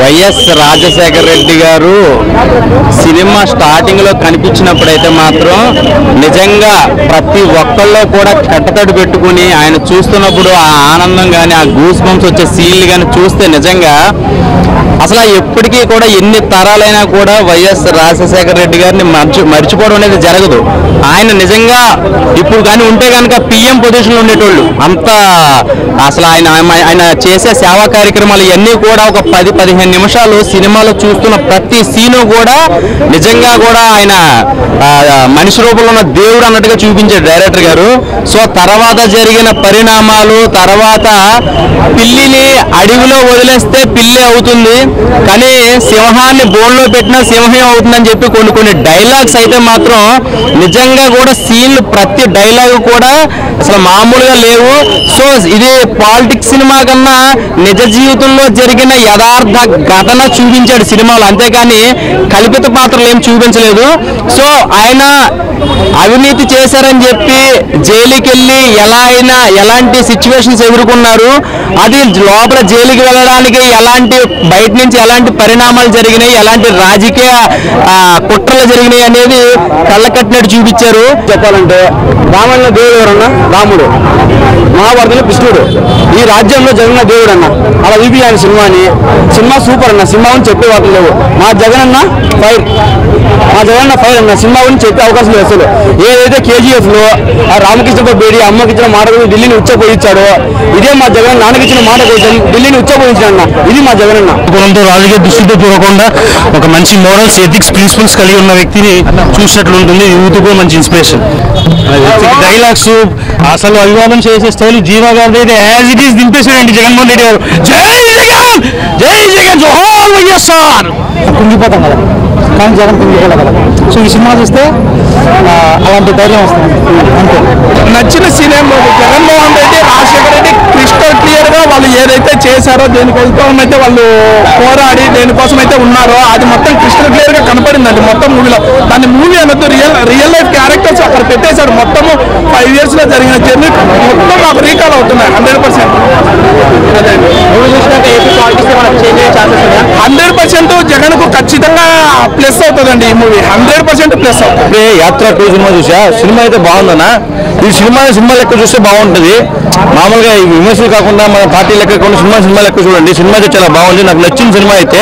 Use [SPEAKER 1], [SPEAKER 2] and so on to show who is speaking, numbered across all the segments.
[SPEAKER 1] YS Rajasekhara Reddy గారు cinema starting లో కనిపించినప్పుడైతే మాత్రం నిజంగా ప్రతి ఒక్కళ్ళలో కూడా కట్టతడి పెట్టుకుని ఆయన చూస్తున్నప్పుడు ఆ ఆనందం కానీ ఆ గూస్ బంప్స్ వచ్చే సీన్లు కానీ చూస్తే నిజంగా అసలు ఎప్పటికీ కూడా ఎన్ని తరాలైనా కూడా వైఎస్ రాజశేఖర రెడ్డి గారిని మర్చిపోవడం అనేది జరగదు. ఆయన నిజంగా ఇప్పుడు కానీ ఉంటే కనుక పిఎం పొజిషన్లో ఉండేటోళ్ళు అంత అసలు ఆయన చేసే సేవా కార్యక్రమాలు ఇవన్నీ కూడా ఒక 10-15 నిమిషాలు సినిమాలో చూస్తున్న ప్రతి సీను కూడా నిజంగా కూడా ఆయన మనిషి రూపంలో ఉన్న దేవుడు అన్నట్టుగా చూపించారు డైరెక్టర్ గారు. సో తర్వాత జరిగిన పరిణామాలు, తర్వాత పిల్లిని అడవిలో వదిలేస్తే పిల్లి అవుతుంది కానీ సింహాన్ని బోన్లో పెట్టినా సింహం అవుతుందని చెప్పి కొన్ని డైలాగ్స్ అయితే మాత్రం నిజంగా కూడా సీన్లు ప్రతి డైలాగ్ కూడా అసలు మామూలుగా లేవు. సో ఇది పాలిటిక్స్ సినిమా కన్నా నిజ జీవితంలో జరిగిన యథార్థ ఘటన చూపించాడు సినిమాలో, అంతేకాని కల్పిత పాత్రలు ఏం చూపించలేదు. సో ఆయన అవినీతి చేశారని చెప్పి జైలుకి వెళ్ళి ఎలాంటి సిచ్యువేషన్స్ ఎదుర్కొన్నారు, అది లోపల జైలుకి వెళ్ళడానికి బయట నుంచి ఎలాంటి పరిణామాలు జరిగినాయి, ఎలాంటి రాజకీయ కుట్రలు జరిగినాయి అనేది కళ్ళకట్టినట్టు చూపించారు. చెప్పాలంటే రామాయణ దేవుడు ఎవరన్నా రాముడు, మహాభారతంలో కృష్ణుడు, ఈ రాజ్యంలో జగన్న దేవుడు అన్న అలా చూపి ఆయన సినిమా సూపర్ అన్న. సినిమా గురించి చెప్పే వాటి లేవు. మా జగన్ అన్న ఫైర్ అన్న. సినిమా గురించి చెప్పే అవకాశం లేదు అసలు. ఏదైతే కేజీఎఫ్ లో ఆ రామకృష్ణతో బేడి అమ్మకి ఇచ్చిన మాట కోసం ఢిల్లీని ఉచ్చపోయించాడో, ఇదే మా జగన్ నాన్నకి ఇచ్చిన మాట కోసం ఢిల్లీని ఉచ్చపోయించాడన్న. ఇది మా జగన్ అన్న.
[SPEAKER 2] రాజకీయ దృష్టితో చూడకుండా ఒక మంచి మోరల్స్, ఎథిక్స్, ప్రిన్సిపల్స్ కలిగి ఉన్న వ్యక్తిని చూసినట్లు ఉంటుంది. యూత్ కూడా మంచి ఇన్స్పిరేషన్. డైలాగ్స్ అసలు అభివాదం చేసే స్టైల్ జీవా గారి అయితే యాజ్ ఇట్ ఈస్ దింపేశాడండి జగన్మోహన్ రెడ్డి గారు. జై జగన్ జోహార్ వైఎస్ఆర్ కుంగిపోతాం కదా, కానీ జగన్ కుంగిపోలే కదా. సో ఈ సినిమా చూస్తే అలాంటి ధైర్యం వస్తుంది. అంతే
[SPEAKER 3] నచ్చిన cinema Jaganmohan Reddy, Rajasekhara Reddy crystal clear గా వాళ్ళు ఏదైతే చేశారో, దేనికోసం అయితే వాళ్ళు పోరాడి దేనికోసం అయితే ఉన్నారో అది మొత్తం క్రిస్టల్ క్లియర్ గా కనపడిందండి మొత్తం మూవీలో. దాన్ని మూవీ అనొద్దు, రియల్ లైఫ్ క్యారెక్టర్స్ అక్కడ పెట్టేశారు. మొత్తము 5 years లో జరిగిన జర్నీ మొత్తం నాకు రీకాల్ అవుతున్నాయి 100%. 100% జగన్ కు ఖచ్చితంగా ప్లస్ అవుతుందండి ఈ మూవీ. 100% ప్లస్ అవుతుంది.
[SPEAKER 1] యాత్ర 2 సినిమా చూసా, సినిమా అయితే బాగుందన్నా. ఈ సినిమా లెక్క చూస్తే బాగుంటుంది. మామూలుగా ఈ విమర్శలు కాకుండా మన పార్టీ లెక్క కాకుండా సినిమా లెక్క చూడండి. సినిమా అయితే చాలా బాగుంది. నాకు నచ్చిన సినిమా అయితే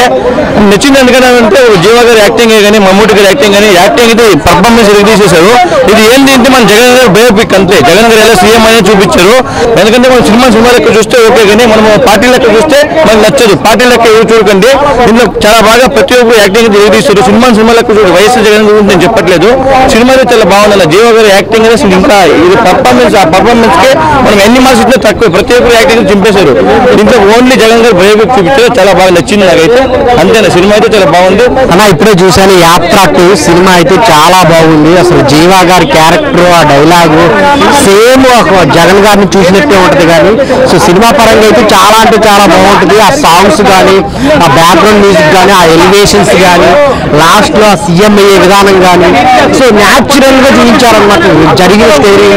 [SPEAKER 1] నచ్చింది ఎందుకంటే జీవా గారి యాక్టింగ్ కానీ, మమ్మూటి గారి యాక్టింగ్ కానీ, యాక్టింగ్ అయితే పర్ఫార్మెన్స్ తీసేశారు. ఇది ఏంటి అంటే మన జగన్ గారు బయోపిక్ అంతే. జగన్ గారు ఎలా సీఎం అనేది చూపించారు. ఎందుకంటే మనం సినిమా లెక్క చూస్తే ఓకే, కానీ మనం పార్టీ లెక్క చూస్తే మనకు నచ్చదు. పార్టీ లెక్క ఎవరు చూడకండి. దీంట్లో చాలా బాగా ప్రతి ఒక్కరు యాక్టింగ్ తీస్తారు. సినిమా లెక్క చూడండి. వైఎస్ జగన్ గురించి నేను చెప్పట్లేదు. సినిమా అయితే చాలా బాగుంది. జీవా గారి యాక్టింగ్ అనేది ఇంకా ఇది పర్ఫార్మెన్స్. ఆ పర్ఫార్మెన్స్ కి మనం ఎన్ని మార్క్స్ ఇచ్చినా తక్కువ. ప్రతి ఒక్కరు యాక్టింగ్ చింపేశారు. దీంట్లో ఓన్లీ జగన్ గారు బయోపిక్ చూపించారు. చాలా బాగా నచ్చింది నాకైతే. అంతేనా, సినిమా అయితే చాలా బాగుంది
[SPEAKER 2] అన్న. ఇప్పుడే చూశాను యాత్ర 2 సినిమా అయితే చాలా బాగుంది. అసలు జీవా గారి క్యారెక్టర్, ఆ డైలాగు సేమ్ జగన్ గారిని చూసినట్టే ఉంటుంది. కానీ సో సినిమా పరంగా అయితే చాలా అంటే చాలా బాగుంటుంది. ఆ సాంగ్స్ కానీ, ఆ బ్యాక్గ్రౌండ్ మ్యూజిక్ కానీ, ఆ ఎలివేషన్స్ కానీ, లాస్ట్ లో ఆ సీఎం అయ్యే విధానం కానీ సో న్యాచురల్ గా చూపించారనమాట. జరిగిన స్టోరీ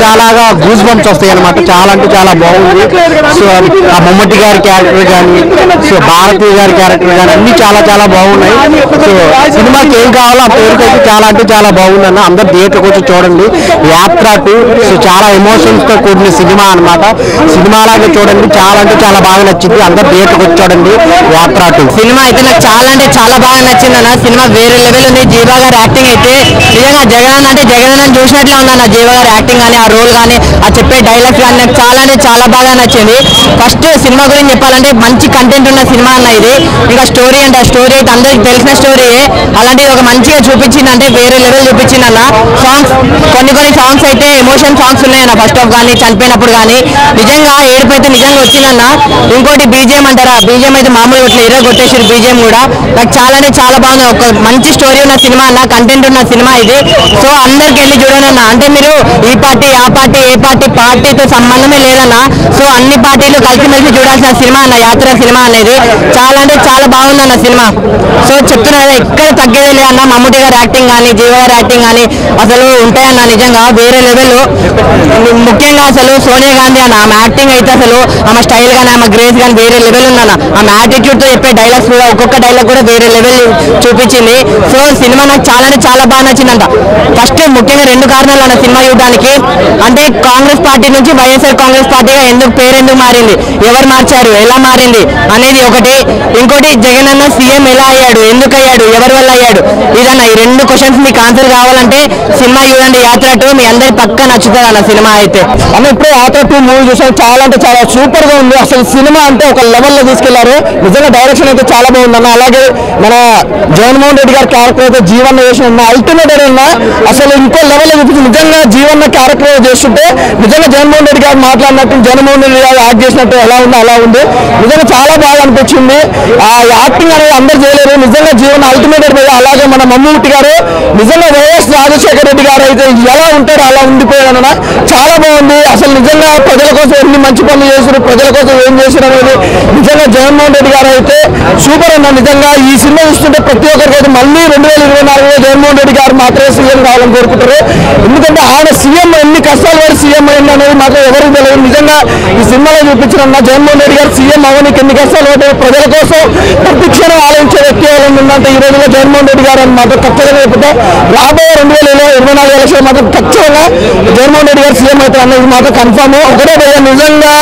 [SPEAKER 2] చాలాగా గూస్ బంప్స్ వస్తాయి అనమాట. చాలా అంటే చాలా బాగుంది. సో ఆ మమ్మటి గారి క్యారెక్టర్ కానీ, సో భారతి గారి క్యారెక్టర్ కానీ అన్ని చాలా బాగున్నాయి. సో సినిమాకి ఏం కావాలో ఆ పేరుకి అయితే చాలా అంటే చాలా బాగుందన్న. అందరు థియేటర్కి వచ్చి చూడండి యాత్ర 2. సో చాలా ఎమోషన్స్ తో కూడిన సినిమా అనమాట. సినిమా లాగా చూడండి, చాలా అంటే చాలా బాగా నచ్చింది. అందరు థియేటర్కి వచ్చి చూడండి యాత్ర 2
[SPEAKER 4] సినిమా అయితే నాకు చాలా అంటే చాలా బాగా నచ్చింది అన్న. సినిమా వేరే లెవెల్ ఉంది. జీవా గారి యాక్టింగ్ అయితే నిజంగా జగన్ అంటే జగన్ చూసినట్లే ఉందన్న. జీవా గారి యాక్టింగ్ కానీ, ఆ రోల్ కానీ, ఆ చెప్పే డైలాగ్స్ కానీ నాకు చాలా అంటే చాలా బాగా నచ్చింది. ఫస్ట్ సినిమా గురించి చెప్పాలంటే మంచి కంటెంట్ ఉన్న సినిమా అన్న ఇది. ఇంకా స్టోరీ అంటే ఆ స్టోరీ అయితే అందరికి తెలిసిన స్టోరీయే. అలాంటిది ఒక మంచిగా చూపించింది అంటే వేరే లెవెల్ చూపించింది అన్న. సాంగ్స్ కొన్ని సాంగ్స్ అయితే ఎమోషన్ సాంగ్స్ ఉన్నాయన్న. ఫస్ట్ హాఫ్ కానీ, చనిపోయినప్పుడు కానీ నిజంగా ఏడుపు అయితే నిజంగా నచ్చిందన్న. ఇంకోటి బీజిఎం అంటారా, బీజిఎం అయితే మామూలుగా ఇట్లా ఇరగ కొట్టేసారు బీజిఎం కూడా. నాకు చాలా అంటే చాలా బాగుంది. ఒక మంచి స్టోరీ ఉన్న సినిమా అన్న, కంటెంట్ ఉన్న సినిమా ఇది. సో అందరికి వెళ్ళి చూడండి అన్న. అంటే మీరు ఈ పార్టీ ఆ పార్టీ ఏ పార్టీతో సంబంధమే లేదన్న. సో అన్ని పార్టీలు కలిసిమెలిసి చూడాల్సిన సినిమా అన్న యాత్ర సినిమా అనేది. చాలా అంటే చాలా బాగుందన్న సినిమా. సో చెప్తున్నా కదా, ఎక్కడ తగ్గేదే లేదన్న. మమ్ముటి గారి యాక్టింగ్ కానీ, జీవ గారి యాక్టింగ్ కానీ అసలు ఉంటాయన్న, నిజంగా వేరే లెవెల్. ముఖ్యంగా అసలు సోనియా గాంధీ అన్న, ఆమె యాక్టింగ్ అయితే అసలు ఆమె స్టైల్ కానీ ఆమె గ్రేస్ కానీ వేరే లెవెల్ ఉందన్న. ఆమె యాటిట్యూడ్ తో చెప్పే డైలాగ్స్ కూడా ఒక్కొక్క డైలాగ్ కూడా వేరే లెవెల్ చూపించింది. సో సినిమా నాకు చాలా అంటే చాలా బాగా నచ్చిందంట. ఫస్ట్ ముఖ్యంగా 2 కారణాలు అన్న సినిమా చూడడానికి. అంటే కాంగ్రెస్ పార్టీ నుంచి వైఎస్ఆర్ కాంగ్రెస్ పార్టీగా పేరు ఎందుకు మారింది, ఎవరు మార్చారు, ఎలా మారింది అనేది ఒకటి. ఇంకోటి జగన్ అన్న సీఎం ఎలా అయ్యాడు, ఎందుకు అయ్యాడు, ఎవరి వల్ల అయ్యాడు, ఇదన్న. ఈ 2 క్వశ్చన్స్ మీకు ఆన్సర్ కావాలంటే సినిమా చూడండి యాత్ర 2. మీ అందరి పక్క నచ్చుతుంది అన్న సినిమా అయితే.
[SPEAKER 2] అన్న ఇప్పుడే యాత్ర 2 మూవీ చూసాను. చాలా అంటే చాలా సూపర్ గా ఉంది. అసలు సినిమా అంటే ఒక లెవెల్ లో తీసుకెళ్లారు. నిజంగా డైరెక్షన్ అయితే చాలా బాగుంది అన్న. అలాగే మన జగన్మోహన్ రెడ్డి గారి క్యారెక్టర్ అయితే జీవన్ వేసిన అల్టిమేట్ అన్న. అసలు ఇంకో లెవెల్ లో చూపించి నిజంగా జీవన్ క్యారెక్టర్ చేస్తుంటే నిజంగా జగన్మోహన్ రెడ్డి గారు మాట్లాడినట్టు, జగన్మోహన్ రెడ్డి గారు యాక్ట్ చేసినట్టు ఎలా ఉందో అలా ఉంది. నిజంగా చాలా బాగా అనిపించింది. ఆ యాక్టింగ్ అనేది అందరు చేయలేరు. నిజంగా జీవన్ అల్టిమేట్ అయిపోయి. అలాగే మన మమ్మూటి గారు నిజంగా వైఎస్ రాజశేఖర రెడ్డి గారు అయితే ఎలా ఉంటారో అలా ఉండిపోయాడన్న. చాలా బాగుంది. అసలు నిజంగా ప్రజల కోసం ఎన్ని మంచి పనులు చేశారు, ప్రజల కోసం ఏం చేశారు అనేది నిజంగా జగన్మోహన్ రెడ్డి గారు అయితే సూపర్ అన్న. నిజంగా ఈ సినిమా చూస్తుంటే ప్రతి ఒక్కరికి అయితే మళ్ళీ 2024లో జగన్మోహన్ రెడ్డి గారు మాత్రమే సీఎం కావాలని కోరుకుంటారు. ఎందుకంటే ఆయన సీఎం ఎన్ని కష్టాలు పడి సీఎం అయింది అనేది మాత్రం ఎవరికి తెలియదు. నిజంగా ఈ సినిమాలో చూపించిన జగన్మోహన్ రెడ్డి గారు సీఎం అవ్వడానికి ఎన్ని కష్టాలు పడ్డారు, ప్రజల కోసం ప్రతి క్షణం ఆలోచించే వ్యక్తి ఎవరైనా ఉందంటే ఈ రోజుల్లో జగన్మోహన్ రెడ్డి గారు అని మాత్రం ఖచ్చితంగా చెప్తే రాబోయే 2024 ఎలక్షన్ మాత్రం ఖచ్చితంగా జగన్మోహన్ రెడ్డి గారు సీఎం అవుతారు అన్నది మాత్రం కన్ఫర్మ్. ఒకటే నిజంగా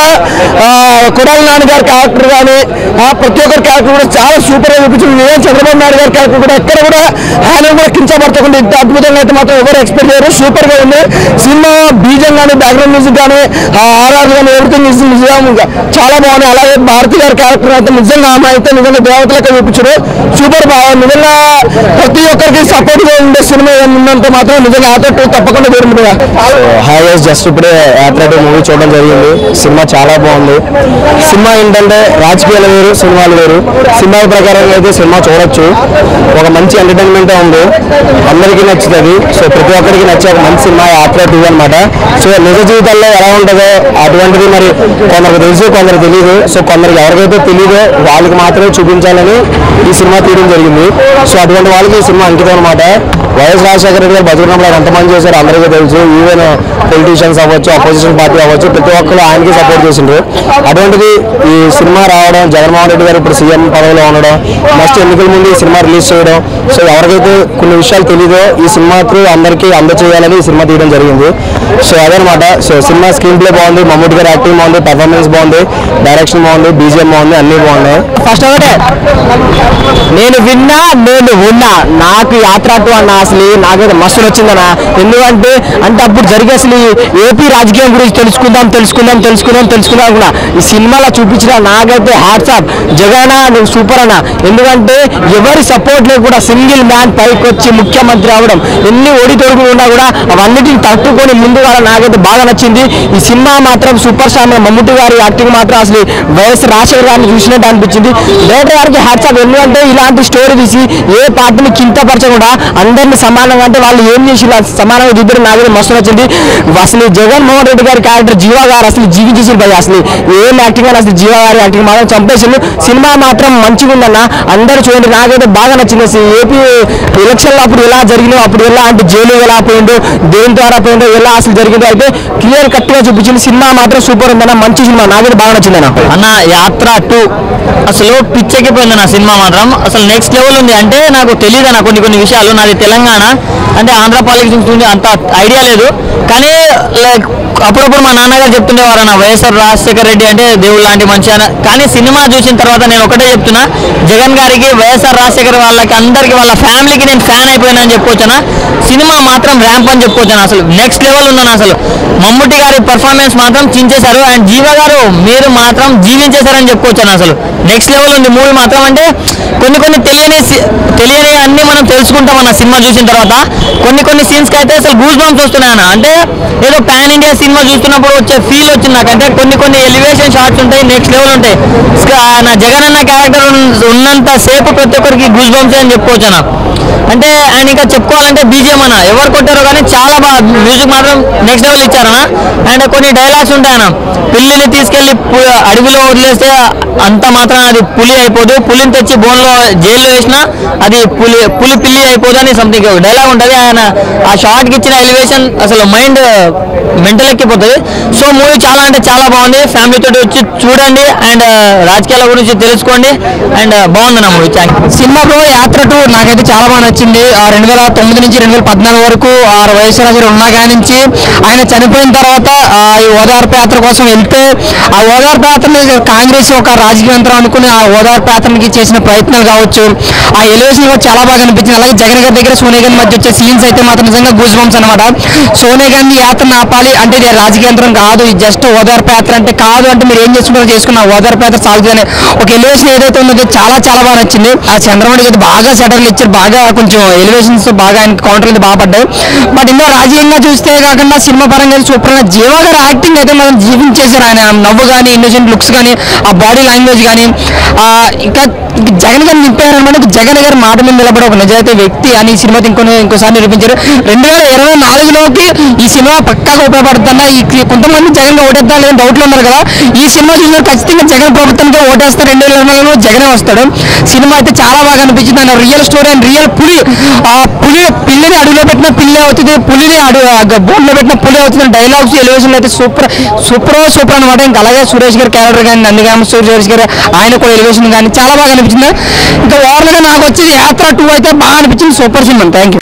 [SPEAKER 2] కొడాలి నాని గారి క్యారెక్టర్ కానీ ప్రతి ఒక్కరి క్యారెక్టర్ కూడా చాలా సూపర్ గా చూపించింది. నిజంగా చంద్రబాబు నాయుడు గారి క్యారెక్టర్ కూడా ఎక్కడ కూడా ఆయన కూడా కించపరచకుండా ఇంత అద్భుతంగా అయితే మాత్రం ఎవరు ఎక్స్పెక్ట్ చేయరు. సూపర్ గా ఉంది సినిమా. బీజం కానీ, బ్యాక్గ్రౌండ్ మ్యూజిక్ కానీ, ఆర్ఆర్ కానీ ఎవ్రీథింగ్ చాలా బాగుంది. అలాగే భారతి గారి క్యారెక్టర్ అయితే నిజంగా ఆమె అయితే నిజంగా దేవతలకే చూపించారు. సూపర్ బాగా నిజంగా ప్రతి ఒక్కరికి సపోర్ట్ గా ఉండే సినిమా ఉందంటే మాత్రం నిజంగా యాత్ర 2 తప్పకుండా జరుగుతుంది.
[SPEAKER 1] హాయ్, జస్ట్ ఇప్పుడే యాత్ర 2 మూవీ చూడడం జరిగింది. సినిమా చాలా బాగుంది. సినిమా ఏంటంటే రాజకీయాలు వేరు, సినిమాలు వేరు. సినిమా ప్రకారంగా అయితే సినిమా చూడొచ్చు. ఒక మంచి ఎంటర్టైన్మెంట్ ఉంది, అందరికీ నచ్చుతుంది. సో ప్రతి ఒక్కరికి నచ్చే ఒక మంచి సినిమా యాత్ర 2 అనమాట. సో నిజ జీవితాల్లో ఎలా ఉంటుందో అటువంటిది మరి కొందరికి తెలుసు, కొందరు తెలియదు. సో కొందరికి ఎవరికైతే తెలియదో వాళ్ళకి మాత్రమే చూపించాలని ఈ సినిమా తీయడం జరిగింది. సో అటువంటి వాళ్ళకి ఈ సినిమా అంకితం అనమాట. వైఎస్ రాజశేఖర రెడ్డి గారు బతుకున్నప్పుడు ఎంతమంది చేశారు అందరికీ తెలుసు. ఈవెన్ పొలిటీషియన్స్ అవ్వచ్చు, అపోజిషన్ పార్టీ అవ్వచ్చు, ప్రతి ఒక్కరు ఆయనకి సపోర్ట్ చేసిండ్రు. అటువంటిది ఈ సినిమా రావడం, జగన్మోహన్ రెడ్డి గారు ఇప్పుడు సీఎం పదవిలో ఉండడం, నెక్స్ట్ ఎన్నికల ముందు ఈ సినిమా రిలీజ్ చేయడం. సో ఎవరికైతే కొన్ని విషయాలు తెలీదో ఈ సినిమా త్రూ అందరికీ అందచేయాలని ఈ సినిమా తీయడం జరిగింది. సో అదనమాట. సో సినిమా స్క్రీన్ ప్లే బాగుంది, మమ్మూటి గారి యాక్టింగ్ బాగుంది, పర్ఫార్మెన్స్ బాగుంది, డైరెక్షన్ బాగుంది, బీజిఎం బాగుంది, అన్ని బాగున్నాయి.
[SPEAKER 2] ఫస్ట్ ఒకటే నేను ఉన్నా నాకు యాత్ర 2 అన్న అసలు నాకైతే మస్తు వచ్చిందన్న. ఎందుకంటే అప్పుడు జరిగే అసలు ఏపీ రాజకీయం గురించి తెలుసుకుందాం కూడా ఈ సినిమాలో చూపించిన నాకైతే హ్యాట్సాప్. జగన్ నువ్వు సూపర్ అన్న. ఎందుకంటే ఎవరి సపోర్ట్ లేకుండా సింగిల్ మ్యాన్ పైకి వచ్చి ముఖ్యమంత్రి అవడం, ఎన్ని ఒడితొడుగులు ఉన్నా కూడా అవన్నిటిని తట్టుకొని ముందుగా నాకైతే బాగా నచ్చింది. ఈ సినిమా మాత్రం సూపర్ స్టార్ మమ్ముటి గారి యాక్టింగ్ మాత్రం అసలు వైఎస్ రాజశేఖర్ గారిని చూసినట్టు అనిపించింది. డైరెక్టర్ గారికి హ్యాట్సాప్. ఎందుకంటే ఇలాంటి స్టోరీ తీసి ఏ పార్టీని కించపరచకుండా అందరినీ సమానంగా, అంటే వాళ్ళు ఏం చేసి సమానంగా దిద్దరు నాకైతే మస్తు నచ్చింది. అసలు జగన్మోహన్ రెడ్డి గారి క్యారెక్టర్ జీవ గారు అసలు జీవించేసి భయ అసలు ఏం యాక్టింగ్ అని అసలు జీవ గారి యాక్టింగ్ మాత్రం చంపేసింది. సినిమా మాత్రం మంచిగా ఉందన్న, అందరూ చూడండి. నాకైతే బాగా నచ్చింది. ఏపీ ఎలక్షన్లో అప్పుడు ఎలా జరిగిందో, అప్పుడు ఎలా అంటే జైలు ఎలా పోయిందో, దేని ద్వారా పోయిందో, ఎలా అసలు జరిగిందో అయితే క్లియర్ కట్ గా చూపించింది. సినిమా మాత్రం సూపర్ ఉందన్న, మంచి సినిమా, నాకైతే బాగా నచ్చిందన్న.
[SPEAKER 4] అన్న యాత్ర 2 అసలు పిచ్చెక్కిపోయింది నా సినిమా మాత్రం. అసలు నెక్స్ట్ లెవెల్ ఉంది. అంటే నాకు తెలియదు అన్న కొన్ని విషయాలు. నాది తెలంగాణ, అంటే ఆంధ్ర పాలిటిక్స్ గురించి అంత ఐడియా లేదు. కానీ లైక్ అప్పుడప్పుడు మా నాన్నగారు చెప్తుండేవారు అన్న, వైఎస్ఆర్ రాజశేఖర రెడ్డి అంటే దేవుడు లాంటి మనిషి అని. కానీ సినిమా చూసిన తర్వాత నేను ఒకటే చెప్తున్నా, జగన్ గారికి, వైఎస్ఆర్ రాజశేఖర్ వాళ్ళకి అందరికి, వాళ్ళ ఫ్యామిలీకి నేను ఫ్యాన్ అయిపోయినా అని చెప్పుకోవచ్చునా. సినిమా మాత్రం ర్యాంప్ అని చెప్పుకోవచ్చాను. అసలు నెక్స్ట్ లెవెల్ ఉన్నాను. అసలు మమ్ముటి గారి పర్ఫార్మెన్స్ మాత్రం చించేశారు. అండ్ జీవ గారు మీరు మాత్రం జీవించేశారని చెప్పుకోవచ్చాను. అసలు నెక్స్ట్ లెవెల్ ఉంది మూవీ మాత్రం. అంటే కొన్ని తెలియని అన్ని మనం తెలుసుకుంటాం అన్న సినిమా చూసిన తర్వాత. కొన్ని సీన్స్కి అయితే అసలు గూస్ బంప్స్ వస్తున్నాయి అన్న. అంటే ఏదో పాన్ ఇండియా సినిమా చూస్తున్నప్పుడు వచ్చే ఫీల్ వచ్చింది నాకంటే. కొన్ని ఎలివేషన్ షాట్స్ ఉంటాయి, నెక్స్ట్ లెవెల్ ఉంటాయి. నా జగన్ అన్న క్యారెక్టర్ ఉన్నంత సేపు ప్రతి ఒక్కరికి గూస్ బంప్స్ అని చెప్పుకోవచ్చు అన్న. అంటే ఆయన ఇంకా చెప్పుకోవాలంటే బీజిఎం అన్న ఎవరు కొట్టారో కానీ చాలా బాగా మ్యూజిక్ మాత్రం నెక్స్ట్ లెవెల్ ఇచ్చారన్న. అండ్ కొన్ని డైలాగ్స్ ఉంటాయన్న, పిల్లిని తీసుకెళ్లి అడవిలో వదిలేస్తే అంత మాత్రం అది పులి అయిపోదు, పులిని తెచ్చి బోన్లో జైల్లో వేసినా అది పులి పిల్లి అయిపోదు అని సంథింగ్ డైలాగ్ ఉంటుంది. ఆయన ఆ షార్ట్కి ఇచ్చిన ఎలివేషన్ అసలు మైండ్ మెంటల్ ఎక్కిపోతుంది. సో మూవీ చాలా అంటే చాలా బాగుంది, ఫ్యామిలీతో వచ్చి చూడండి అండ్ రాజకీయాల గురించి తెలుసుకోండి అండ్ బాగుంది నా మూవీ. Thank you.
[SPEAKER 2] సినిమాలో యాత్ర 2 నాకైతే చాలా బాగా నచ్చింది. 2009 నుంచి 2014 వరకు వైఎస్ఆర్ గారు ఉన్నా కానీ నుంచి ఆయన చనిపోయిన తర్వాత ఈ ఓదార్పు యాత్ర కోసం వెళ్తే ఆ ఓదార్పు యాత్రని కాంగ్రెస్ ఒక రాజకీయ యంత్రం అనుకుని ఆ ఓదార్పు యాత్రకి చేసిన ప్రయత్నాలు కావచ్చు, ఆ ఎలివేషన్ కూడా చాలా బాగా అనిపించింది. అలాగే జగన్ గారి దగ్గర సోనియా గాంధీ మధ్య వచ్చే సీన్స్ అయితే మాత్రం నిజంగా గూస్ బంప్స్ అనమాట. సోనియా గాంధీ యాత్రను ఆపాలి అంటే ఇది రాజకీయ యంత్రం కాదు, ఇది జస్ట్ ఓదార్పు యాత్ర అంటే కాదు, అంటే మీరు ఏం చేసుకుంటారో చేసుకున్న ఓదార్పు యాత్ర సాగుతుందని ఒక ఎలివేషన్ ఏదైతే ఉన్నదో చాలా చాలా బాగా నచ్చింది. ఆ చంద్రబాబు అయితే బాగా సెటర్లు ఇచ్చారు, బాగా కొంచెం ఎలివేషన్స్ బాగా ఆయన కౌంటర్లు బాగా పడ్డాయి. బట్ ఇందులో రాజకీయంగా చూస్తే కాకుండా సినిమా పరంగా సూపర్ గా జీవా గారి యాక్టింగ్ అయితే మనం జీవించేశారు. ఆయన నవ్వు కానీ ఇన్నోసెంట్ లుక్స్ కానీ ఆ బాడీ లాంగ్వేజ్ కానీ ఇంకా జగన్ గారు నింపారనమాట. జగన్ గారి మాట మీద నిలబడే ఒక నిజాయితీ వ్యక్తి అని ఈ సినిమా ఇంకోసారి నిరూపించారు. 2024లోకి ఈ సినిమా పక్కాగా ఉపయోగపడుతున్నా. కొంతమంది జగన్ గా ఓటేద్దాం లేదని డౌట్లు ఉన్నారు కదా, ఈ సినిమా చూసినా ఖచ్చితంగా జగన్ ప్రభుత్వానికి ఓటేస్తారు. 2024లో జగనే వస్తాడు. సినిమా అయితే చాలా బాగా అనిపించింది. ఆయన రియల్ స్టోరీ అండ్ రియల్ పిల్లిని అడుగులో పెట్టిన పిల్లి అవుతుంది, పులిని బోన్లో పెట్టిన పులి అవుతుంది. డైలాగ్స్ ఎలివేషన్ అయితే సూపర్ అనమాట. ఇంకా అలాగే సురేష్ గారి క్యారెక్టర్ కానీ నందిగామ సురేష్ గారు ఆయన కూడా ఎలివేషన్ కానీ చాలా బాగా అనిపించింది. ఇంకా ఓవర్గా నాకు వచ్చేది యాత్ర 2 అయితే బాగా అనిపించింది. Super cinema. Thank you.